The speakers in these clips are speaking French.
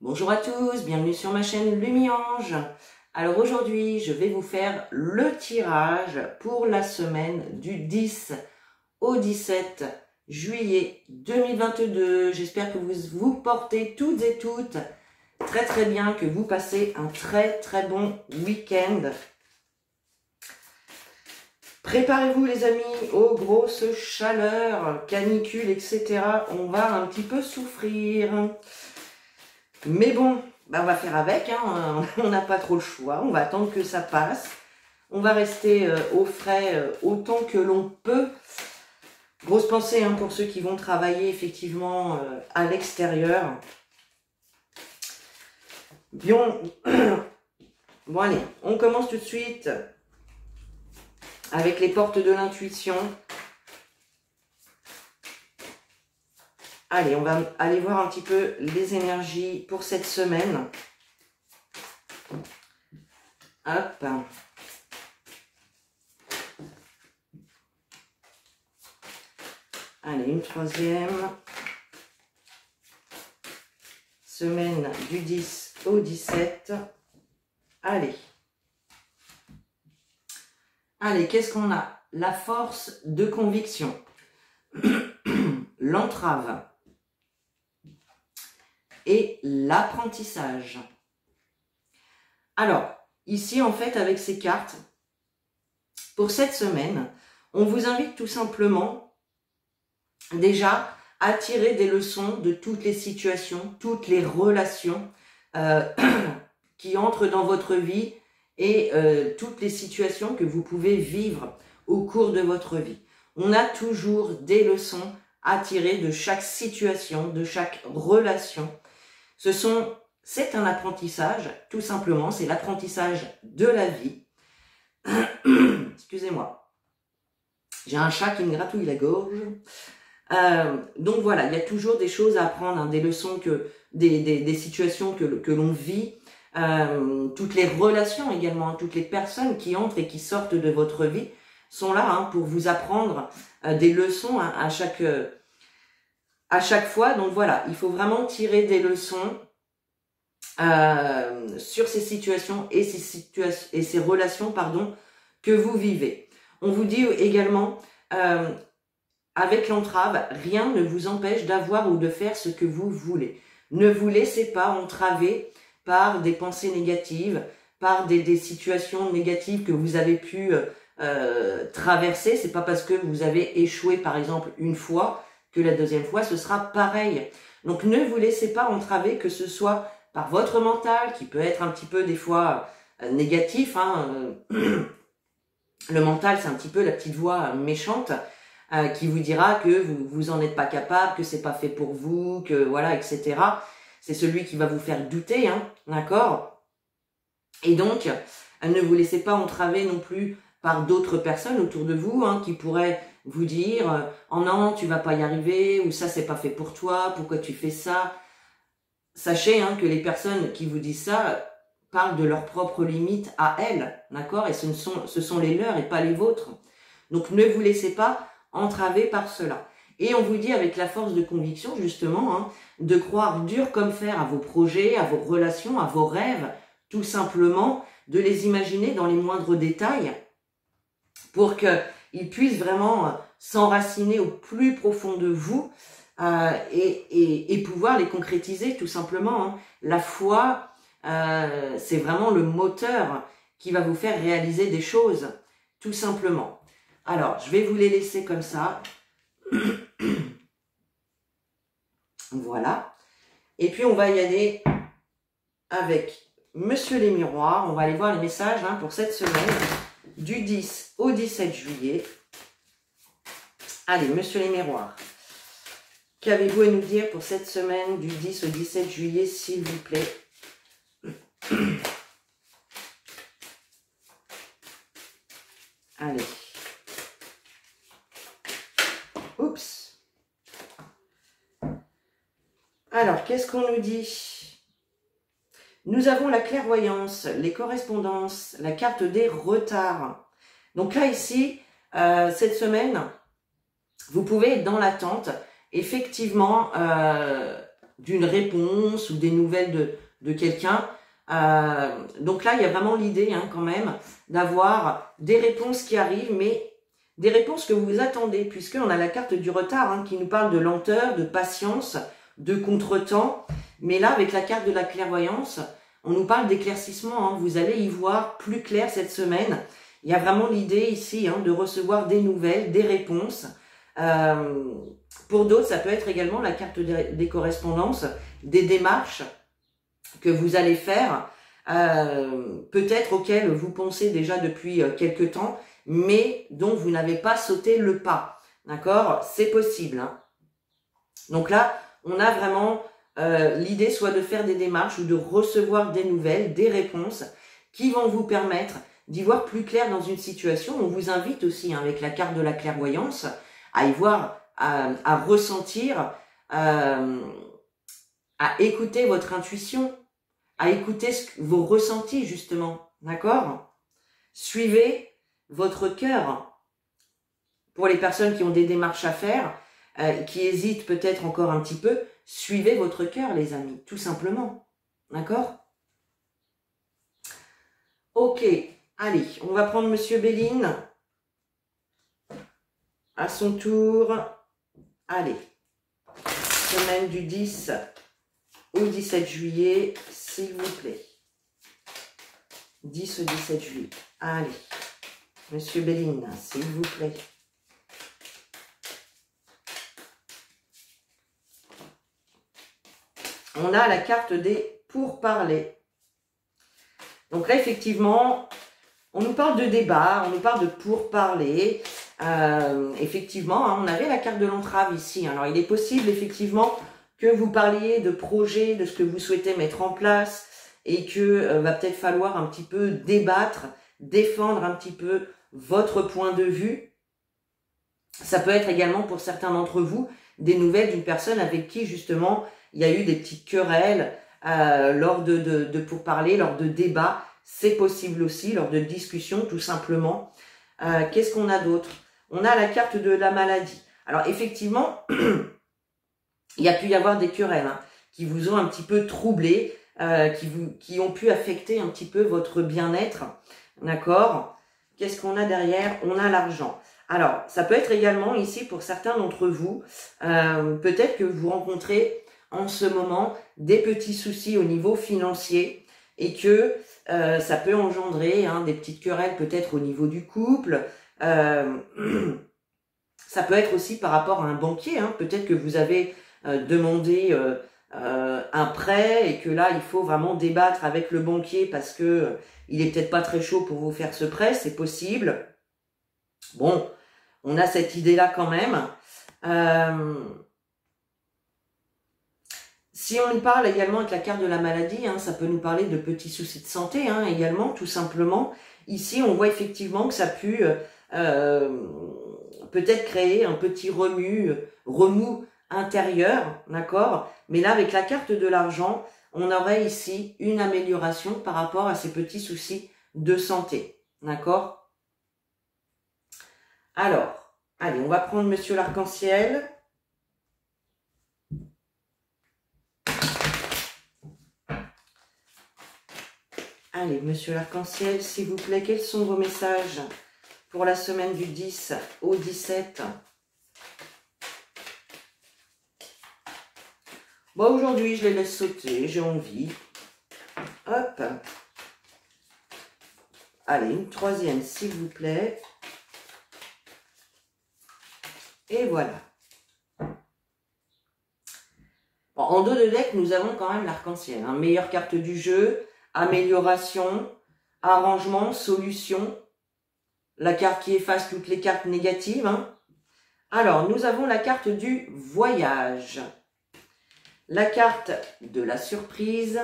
Bonjour à tous, bienvenue sur ma chaîne Lumiange. Alors aujourd'hui, je vais vous faire le tirage pour la semaine du 10 au 17 juillet 2022. J'espère que vous vous portez toutes et toutes très bien, que vous passez un très bon week-end. Préparez-vous les amis aux grosses chaleurs, canicules, etc. On va un petit peu souffrir. Mais bon, on va faire avec, hein. On n'a pas trop le choix, on va attendre que ça passe. On va rester au frais autant que l'on peut. Grosse pensée pour ceux qui vont travailler effectivement à l'extérieur. Bon, allez, on commence tout de suite avec les portes de l'intuition. Allez, on va aller voir un petit peu les énergies pour cette semaine. Hop. Allez, une troisième. Semaine du 10 au 17. Allez. Allez, qu'est-ce qu'on a? La force de conviction. L'entrave. Et l'apprentissage. Alors, ici, en fait, avec ces cartes, pour cette semaine, on vous invite tout simplement, déjà, à tirer des leçons de toutes les situations, toutes les relations qui entrent dans votre vie et toutes les situations que vous pouvez vivre au cours de votre vie. On a toujours des leçons à tirer de chaque situation, de chaque relation. C'est un apprentissage, tout simplement, c'est l'apprentissage de la vie. Excusez-moi, j'ai un chat qui me gratouille la gorge. Donc voilà, il y a toujours des choses à apprendre, des leçons, des situations que l'on vit, toutes les relations également, toutes les personnes qui entrent et qui sortent de votre vie sont là pour vous apprendre des leçons à chaque fois. Donc voilà, il faut vraiment tirer des leçons sur ces situations et ces relations que vous vivez. On vous dit également, avec l'entrave, rien ne vous empêche d'avoir ou de faire ce que vous voulez. Ne vous laissez pas entraver par des pensées négatives, par des situations négatives que vous avez pu traverser. C'est pas parce que vous avez échoué par exemple une fois que la deuxième fois ce sera pareil. Donc ne vous laissez pas entraver, que ce soit par votre mental qui peut être un petit peu des fois négatif. Le mental, c'est un petit peu la petite voix méchante qui vous dira que vous en êtes pas capable, que c'est pas fait pour vous, que voilà, etc. C'est celui qui va vous faire douter, d'accord? Et donc, ne vous laissez pas entraver non plus par d'autres personnes autour de vous qui pourraient vous dire « Oh non, tu vas pas y arriver » ou « Ça, c'est pas fait pour toi, pourquoi tu fais ça ?» Sachez que les personnes qui vous disent ça parlent de leurs propres limites à elles, d'accord? Et ce sont les leurs et pas les vôtres. Donc, ne vous laissez pas entraver par cela. Et on vous dit avec la force de conviction, justement, de croire dur comme fer à vos projets, à vos relations, à vos rêves, tout simplement, de les imaginer dans les moindres détails pour qu'ils puissent vraiment s'enraciner au plus profond de vous et pouvoir les concrétiser, tout simplement. La foi, c'est vraiment le moteur qui va vous faire réaliser des choses, tout simplement. Alors, je vais vous les laisser comme ça. Voilà. Et puis, on va y aller avec Monsieur les Miroirs. On va aller voir les messages pour cette semaine, du 10 au 17 juillet. Allez, Monsieur les Miroirs. Qu'avez-vous à nous dire pour cette semaine, du 10 au 17 juillet, s'il vous plaît? Allez. Oups. Alors, qu'est-ce qu'on nous dit? Nous avons la clairvoyance, les correspondances, la carte des retards. Donc là, ici, cette semaine, vous pouvez être dans l'attente. Effectivement, d'une réponse ou des nouvelles de quelqu'un. Donc là, il y a vraiment l'idée quand même d'avoir des réponses qui arrivent, mais des réponses que vous attendez, puisqu'on a la carte du retard qui nous parle de lenteur, de patience, de contretemps. Mais là, avec la carte de la clairvoyance, on nous parle d'éclaircissement. Vous allez y voir plus clair cette semaine. Il y a vraiment l'idée ici de recevoir des nouvelles, des réponses. Pour d'autres, ça peut être également la carte des correspondances, des démarches que vous allez faire, peut-être auxquelles vous pensez déjà depuis quelque temps, mais dont vous n'avez pas sauté le pas. D'accord? C'est possible. Donc là, on a vraiment l'idée soit de faire des démarches ou de recevoir des nouvelles, des réponses qui vont vous permettre d'y voir plus clair dans une situation. On vous invite aussi, avec la carte de la clairvoyance, à y voir, à ressentir, à écouter votre intuition, à écouter vos ressentis justement, d'accord? Suivez votre cœur. Pour les personnes qui ont des démarches à faire, qui hésitent peut-être encore un petit peu, suivez votre cœur les amis, tout simplement, d'accord? Ok, allez, on va prendre Monsieur Béline. À son tour, allez, semaine du 10 au 17 juillet, s'il vous plaît. 10 au 17 juillet. Allez, Monsieur Béline, s'il vous plaît. On a la carte des pourparlers. Donc là, effectivement, on nous parle de débat, on nous parle de pourparler. Effectivement, on avait la carte de l'entrave ici. Alors, il est possible, effectivement, que vous parliez de projets, de ce que vous souhaitez mettre en place et que va peut-être falloir un petit peu débattre, défendre un petit peu votre point de vue. Ça peut être également pour certains d'entre vous des nouvelles d'une personne avec qui justement il y a eu des petites querelles lors de pourparlers, lors de débats. C'est possible aussi, lors de discussions tout simplement. Qu'est-ce qu'on a d'autre? On a la carte de la maladie. Alors effectivement, il y a pu y avoir des querelles qui vous ont un petit peu troublé, qui ont pu affecter un petit peu votre bien-être. D'accord? Qu'est-ce qu'on a derrière? On a l'argent. Alors, ça peut être également ici pour certains d'entre vous, peut-être que vous rencontrez en ce moment des petits soucis au niveau financier et que ça peut engendrer des petites querelles peut-être au niveau du couple. Ça peut être aussi par rapport à un banquier. Peut-être que vous avez demandé un prêt et que là, il faut vraiment débattre avec le banquier parce que il est peut-être pas très chaud pour vous faire ce prêt. C'est possible. Bon, on a cette idée-là quand même. Si on nous parle également avec la carte de la maladie, ça peut nous parler de petits soucis de santé également, tout simplement. Ici, on voit effectivement que ça a pu peut-être créer un petit remous intérieur, d'accord? Mais là, avec la carte de l'argent, on aurait ici une amélioration par rapport à ces petits soucis de santé, d'accord? Alors, allez, on va prendre Monsieur l'Arc-en-Ciel. Allez, Monsieur l'Arc-en-Ciel, s'il vous plaît, quels sont vos messages pour la semaine du 10 au 17? Bon, aujourd'hui, je les laisse sauter, j'ai envie. Hop. Allez, une troisième, s'il vous plaît. Et voilà. Bon, en dos de deck, nous avons quand même l'arc-en-ciel. Meilleure carte du jeu, amélioration, arrangement, solution. La carte qui efface toutes les cartes négatives. Alors, nous avons la carte du voyage. La carte de la surprise.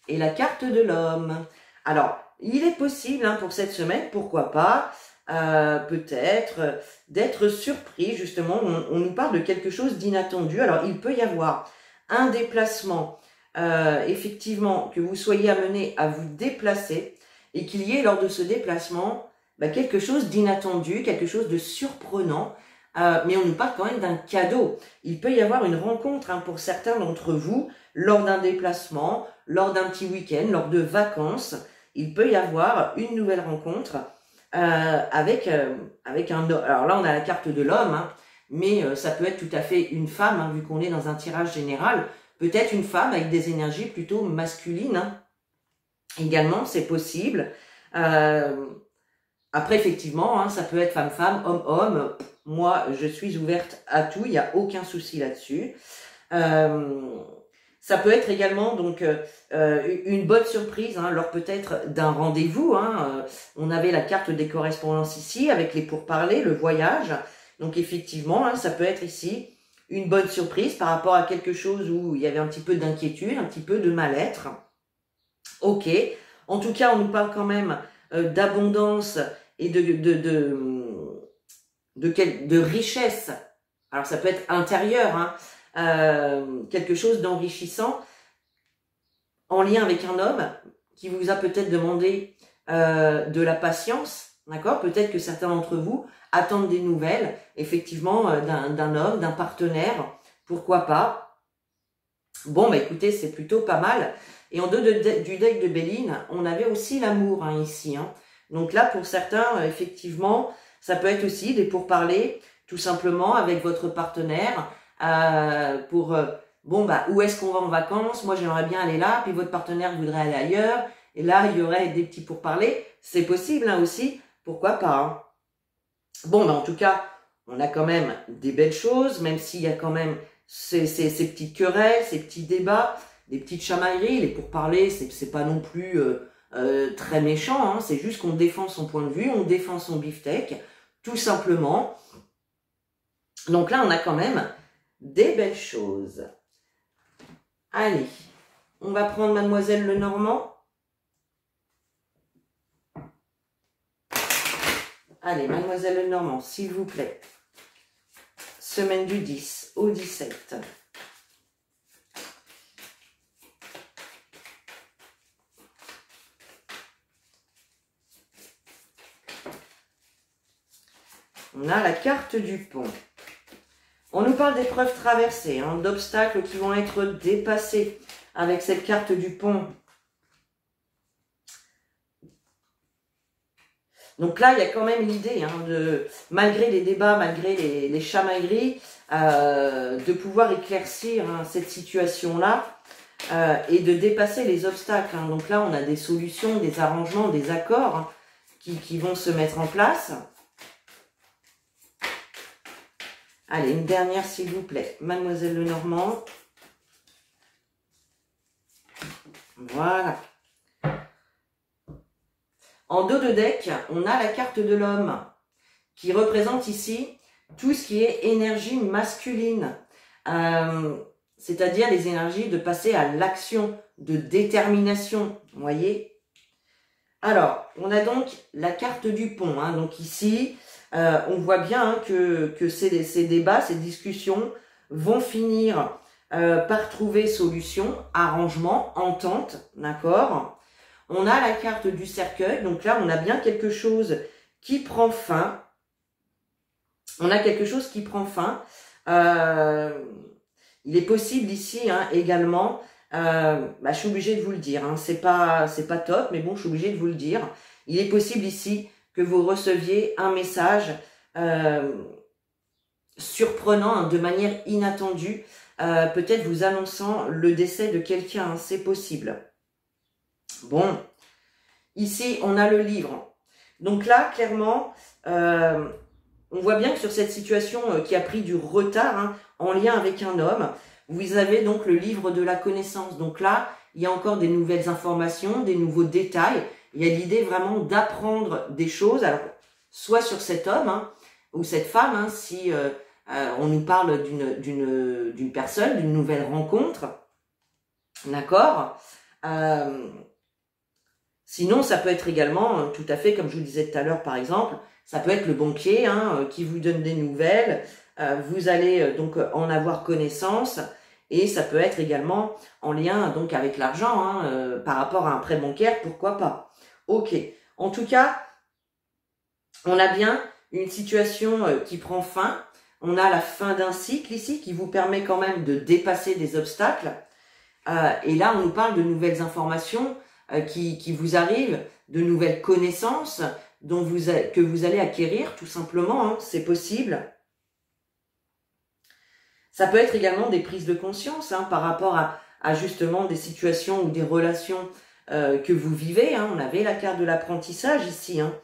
Et la carte de l'homme. Alors, il est possible pour cette semaine, pourquoi pas, peut-être d'être surpris, justement. On nous parle de quelque chose d'inattendu. Alors, il peut y avoir un déplacement, effectivement, que vous soyez amené à vous déplacer et qu'il y ait lors de ce déplacement quelque chose d'inattendu, quelque chose de surprenant, mais on nous parle quand même d'un cadeau. Il peut y avoir une rencontre hein, pour certains d'entre vous, lors d'un déplacement, lors d'un petit week-end, lors de vacances. Il peut y avoir une nouvelle rencontre avec un homme. Alors là, on a la carte de l'homme, hein, mais ça peut être tout à fait une femme, hein, vu qu'on est dans un tirage général. Peut-être une femme avec des énergies plutôt masculines. Hein. Également, c'est possible. Après, effectivement, hein, ça peut être femme-femme, homme-homme. Moi, je suis ouverte à tout, il n'y a aucun souci là-dessus. Ça peut être également donc une bonne surprise, hein, lors peut-être d'un rendez-vous. Hein, on avait la carte des correspondances ici, avec les pourparlers, le voyage. Donc effectivement, hein, ça peut être ici une bonne surprise par rapport à quelque chose où il y avait un petit peu d'inquiétude, un petit peu de mal-être. Ok. En tout cas, on nous parle quand même d'abondance et de richesse. Alors ça peut être intérieur, hein, quelque chose d'enrichissant en lien avec un homme qui vous a peut-être demandé de la patience, d'accord? Peut-être que certains d'entre vous attendent des nouvelles, effectivement, d'un homme, d'un partenaire, pourquoi pas. Bon, bah écoutez, c'est plutôt pas mal. Et en deux du deck de Béline, on avait aussi l'amour hein, ici. Hein. Donc là, pour certains, effectivement, ça peut être aussi des pourparlers, tout simplement, avec votre partenaire, pour, bon, bah, où est-ce qu'on va en vacances? Moi, j'aimerais bien aller là, puis votre partenaire voudrait aller ailleurs, et là, il y aurait des petits pourparlers. C'est possible, hein, aussi, pourquoi pas. Hein. Bon, bah, en tout cas, on a quand même des belles choses, même s'il y a quand même ces petites querelles, ces petits débats, des petites chamailleries. Les pourparlers, c'est pas non plus très méchant, hein, c'est juste qu'on défend son point de vue, on défend son beefsteak, tout simplement. Donc là, on a quand même des belles choses. Allez, on va prendre Mademoiselle Lenormand. Allez, Mademoiselle Lenormand, s'il vous plaît. Semaine du 10 au 17. On a la carte du pont. On nous parle d'épreuves traversées, hein, d'obstacles qui vont être dépassés avec cette carte du pont. Donc là, il y a quand même l'idée, hein, malgré les débats, malgré les chamailleries, de pouvoir éclaircir hein, cette situation-là et de dépasser les obstacles. Hein. Donc là, on a des solutions, des arrangements, des accords hein, qui vont se mettre en place. Allez, une dernière s'il vous plaît. Mademoiselle Lenormand. Voilà. En dos de deck, on a la carte de l'homme qui représente ici tout ce qui est énergie masculine. C'est-à-dire les énergies de passer à l'action, de détermination. Vous voyez? Alors, on a donc la carte du pont. Hein. Donc ici... on voit bien hein, que ces débats, ces discussions vont finir par trouver solution, arrangement, entente, d'accord? On a la carte du cercueil, donc là on a bien quelque chose qui prend fin. On a quelque chose qui prend fin. Il est possible ici hein, également, je suis obligée de vous le dire, hein, c'est pas top, mais bon, je suis obligée de vous le dire. Il est possible ici que vous receviez un message surprenant, hein, de manière inattendue, peut-être vous annonçant le décès de quelqu'un, hein, c'est possible. Bon, ici on a le livre. Donc là, clairement, on voit bien que sur cette situation qui a pris du retard, hein, en lien avec un homme, vous avez donc le livre de la connaissance. Donc là, il y a encore des nouvelles informations, des nouveaux détails. Il y a l'idée vraiment d'apprendre des choses, alors soit sur cet homme hein, ou cette femme, hein, si on nous parle d'une personne, d'une nouvelle rencontre, d'accord. Sinon, ça peut être également, tout à fait, comme je vous disais tout à l'heure par exemple, ça peut être le banquier hein, qui vous donne des nouvelles, vous allez donc en avoir connaissance, et ça peut être également en lien donc avec l'argent, hein, par rapport à un prêt bancaire, pourquoi pas. Ok, en tout cas, on a bien une situation qui prend fin. On a la fin d'un cycle ici qui vous permet quand même de dépasser des obstacles. Et là, on nous parle de nouvelles informations qui vous arrivent, de nouvelles connaissances que vous allez acquérir tout simplement, hein, c'est possible. Ça peut être également des prises de conscience hein, par rapport à justement des situations ou des relations que vous vivez. Hein. On avait la carte de l'apprentissage ici. Hein.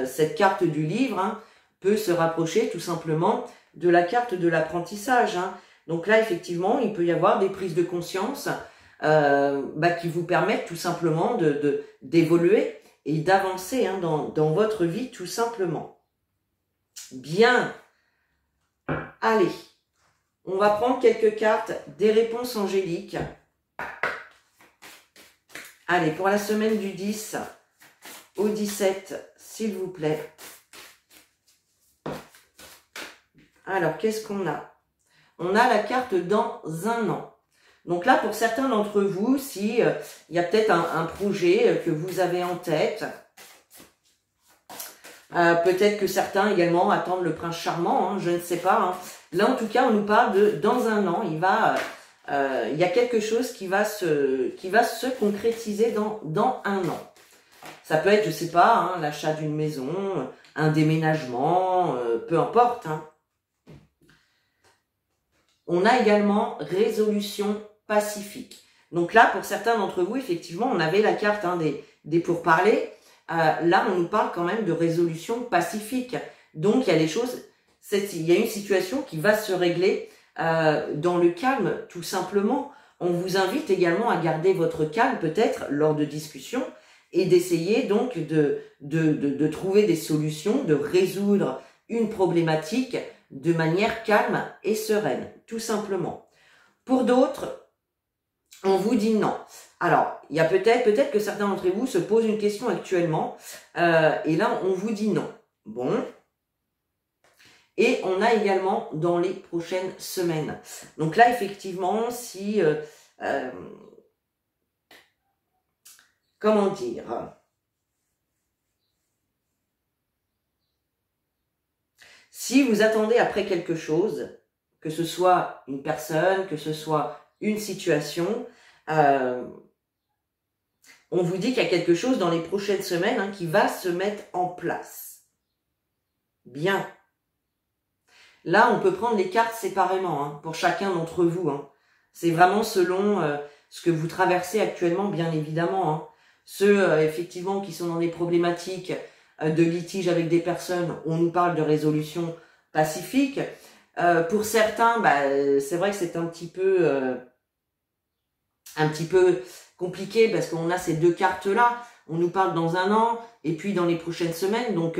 Cette carte du livre hein, peut se rapprocher tout simplement de la carte de l'apprentissage. Hein. Donc là, effectivement, il peut y avoir des prises de conscience qui vous permettent tout simplement d'évoluer et d'avancer hein, dans votre vie tout simplement. Bien. Allez, on va prendre quelques cartes des réponses angéliques. Allez, pour la semaine du 10 au 17, s'il vous plaît. Alors, qu'est-ce qu'on a? On a la carte dans un an. Donc là, pour certains d'entre vous, si il y a peut-être un projet que vous avez en tête, peut-être que certains également attendent le prince charmant, hein, je ne sais pas. Hein. Là, en tout cas, on nous parle de dans un an, il y a quelque chose qui va se concrétiser dans un an. Ça peut être, je sais pas, hein, l'achat d'une maison, un déménagement, peu importe. Hein. On a également résolution pacifique. Donc là, pour certains d'entre vous, effectivement, on avait la carte hein, des pourparlers. Là, on nous parle quand même de résolution pacifique. Donc, il y a des choses, il y a une situation qui va se régler dans le calme, tout simplement. On vous invite également à garder votre calme, peut-être, lors de discussions, et d'essayer donc de trouver des solutions, de résoudre une problématique de manière calme et sereine, tout simplement. Pour d'autres, on vous dit non. Alors, il y a peut-être que certains d'entre vous se posent une question actuellement, et là, on vous dit non. Bon. Et on a également dans les prochaines semaines. Donc là, effectivement, si... comment dire? Si vous attendez après quelque chose, que ce soit une personne, que ce soit une situation, on vous dit qu'il y a quelque chose dans les prochaines semaines hein, qui va se mettre en place. Bien. Là, on peut prendre les cartes séparément hein, pour chacun d'entre vous. Hein. C'est vraiment selon ce que vous traversez actuellement, bien évidemment. Hein. Ceux, effectivement, qui sont dans des problématiques de litige avec des personnes, on nous parle de résolution pacifique. Pour certains, c'est vrai que c'est un petit peu compliqué parce qu'on a ces deux cartes-là. On nous parle dans un an et puis dans les prochaines semaines. Donc,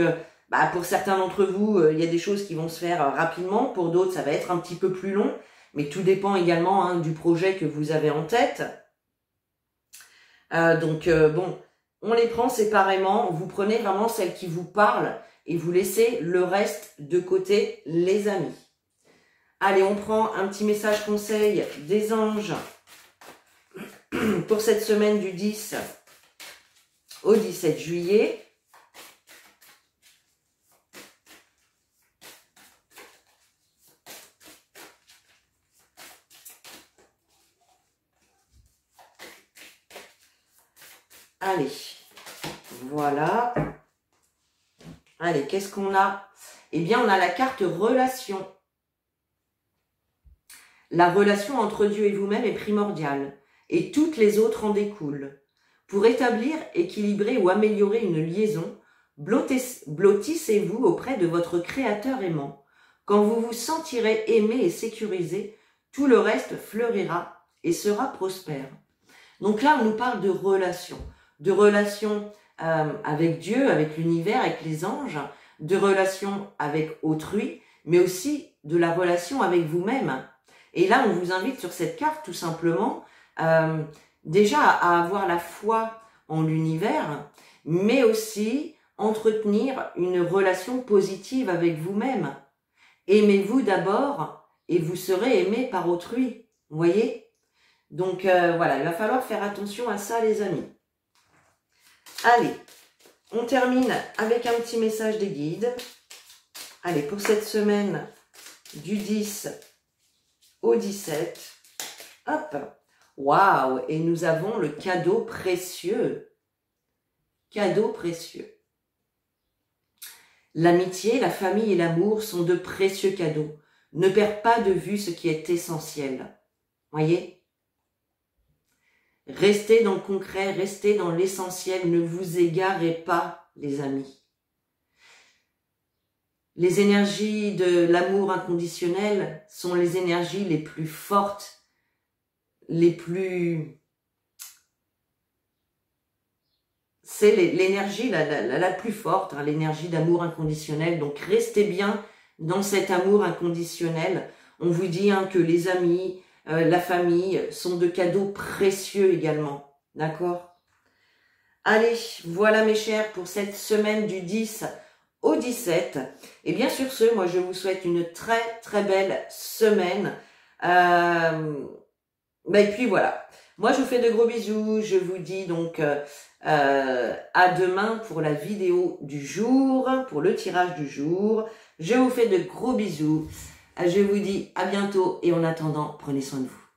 pour certains d'entre vous, il y a des choses qui vont se faire rapidement. Pour d'autres, ça va être un petit peu plus long. Mais tout dépend également hein, du projet que vous avez en tête. Bon, on les prend séparément. Vous prenez vraiment celles qui vous parlent et vous laissez le reste de côté, les amis. Allez, on prend un petit message conseil des anges pour cette semaine du 10 au 17 juillet. Allez, voilà. Allez, qu'est-ce qu'on a? Eh bien, on a la carte relation. La relation entre Dieu et vous-même est primordiale, et toutes les autres en découlent. Pour établir, équilibrer ou améliorer une liaison, blottissez-vous auprès de votre Créateur aimant. Quand vous vous sentirez aimé et sécurisé, tout le reste fleurira et sera prospère. Donc là, on nous parle de relation avec Dieu, avec l'univers, avec les anges, de relation avec autrui, mais aussi de la relation avec vous-même. Et là, on vous invite sur cette carte tout simplement déjà à avoir la foi en l'univers, mais aussi entretenir une relation positive avec vous-même. Aimez-vous d'abord et vous serez aimé par autrui. Vous voyez? Donc voilà, il va falloir faire attention à ça les amis. Allez, on termine avec un petit message des guides. Allez, pour cette semaine du 10 au 17. Hop. Waouh. Et nous avons le cadeau précieux. Cadeau précieux. L'amitié, la famille et l'amour sont de précieux cadeaux. Ne perds pas de vue ce qui est essentiel. Voyez? Restez dans le concret, restez dans l'essentiel. Ne vous égarez pas, les amis. Les énergies de l'amour inconditionnel sont les énergies les plus fortes, les plus... C'est l'énergie la plus forte, hein, l'énergie d'amour inconditionnel. Donc, restez bien dans cet amour inconditionnel. On vous dit hein, que les amis, la famille sont de cadeaux précieux également. D'accord? Allez, voilà mes chers pour cette semaine du 10 au 17. Et bien sur ce, moi je vous souhaite une très très belle semaine. Et puis voilà. Moi je vous fais de gros bisous. Je vous dis donc à demain pour la vidéo du jour, pour le tirage du jour. Je vous fais de gros bisous. Je vous dis à bientôt et en attendant, prenez soin de vous.